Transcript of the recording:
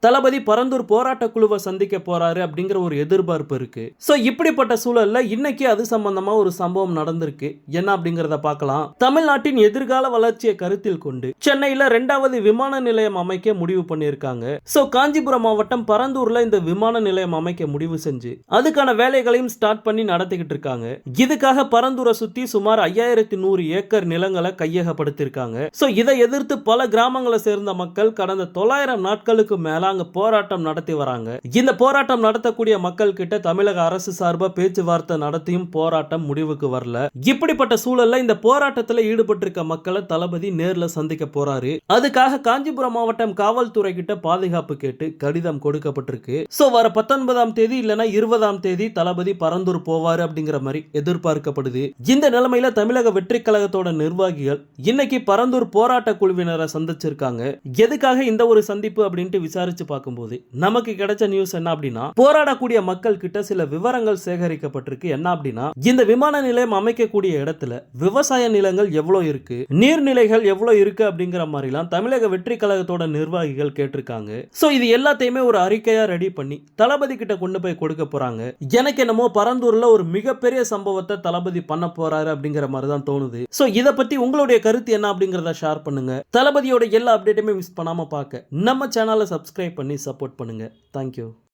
தளபதி பரந்தூர் போராட்ட குழுவை சந்திக்க போறாரு அப்படிங்கிற ஒரு எதிர்பார்ப்பு இருக்கு. சோ இப்படிப்பட்ட சூழல்ல இன்னைக்கு அது சம்பந்தமா ஒரு சம்பவம் நடந்திருக்கு. என்ன அப்படிங்கறத பார்க்கலாம். தமிழ்நாட்டின் எதிர்கால வளர்ச்சியை கருத்தில் கொண்டு சென்னையில 2வது விமான நிலையம் அமைக்க முடிவு பண்ணியிருக்காங்க. சோ காஞ்சிபுரம் மாவட்டம் பரந்தூர்ல இந்த விமான நிலையம் அமைக்க முடிவு செஞ்சு அதுக்கான வேலைகளையும் ஸ்டார்ட் பண்ணி நடத்திக்கிட்டு இருக்காங்க. இதுக்காக பரந்தூரை சுத்தி சுமார் 5100 ஏக்கர் நிலங்களை கையகப்படுத்திருக்காங்க. சோ இதை எதிர்த்து பல கிராமங்களை சேர்ந்த மக்கள் கடந்த 900 நாட்களுக்கு மேல அங்க போராட்டம் நடத்தி வராங்க. இந்த போராட்டம் நடத்தக்கூடிய மக்கள் கிட்ட தமிழக அரசு சார்பா பேச்சுவார்த்தை நடத்தியும் போராட்டம் முடிவுக்கு வரல. இப்படிப்பட்ட சூழல்ல இந்த போராட்டத்தில் ஈடுபட்டிருக்க மக்களை தளபதி நேர்ல சந்திக்க போறாரு. அதுக்காக காஞ்சிபுரம் மாவட்டம் காவல்துறை கிட்ட பாதுகாப்பு கேட்டு கடிதம் கொடுக்கப்பட்டிருக்கு. சோ வர 19ஆம் தேதி இல்லனா 20ஆம் தேதி தளபதி பரந்தூர் போவாரு அப்படிங்கிற மாதிரி எதிர்பார்க்கப்படுது. இந்த நிலைமையில தமிழக வெற்றி கழகத்தோட நிர்வாகிகள் இன்னைக்கு பரந்தூர் போராட்ட குழுவினரை சந்திச்சிருக்காங்க. எதுக்காக இந்த ஒரு சந்திப்பு அப்படின்ட்டு விசாரிச்சு பார்க்கும்போது நமக்கு கிடைச்ச நியூஸ் என்ன அப்படின்னா, போராடக்கூடிய மக்கள் கிட்ட சில விவரங்கள் சேகரிக்கப்பட்டிருக்கு. என்ன அப்படின்னா, இந்த விமான நிலையம் அமைக்கக்கூடிய இடத்துல விவசாய நிலங்கள் எவ்வளவு இருக்கு, நீர்நிலைகள் எவ்வளவு இருக்கு அப்படிங்கிற மாதிரிலாம் தமிழக வெற்றி கழகத்தோட நிர்வாகிகள் கேட்டிருக்காங்க. சோ இது எல்லாத்தையுமே ஒரு அறிக்கையா ரெடி பண்ணி தளபதி கிட்ட கொண்டு போய் கொடுக்க போறாங்க. எனக்கு என்னமோ பரந்தூர்ல ஒரு மிகப்பெரிய சம்பவத்தை தளபதி பண்ண போறாரு அப்படிங்கிற மாதிரி தான் தோணுது. சோ இத பத்தி உங்களுடைய கருத்து என்ன அப்படிங்கறத ஷேர் பண்ணுங்க. தளபதியோட எல்லா அப்டேட்டுமே மிஸ் பண்ணாம பார்க்க நம்ம சேனலை சப்ஸ்கிரைப் பண்ணி சப்போர்ட் பண்ணுங்க. தேங்க்யூ.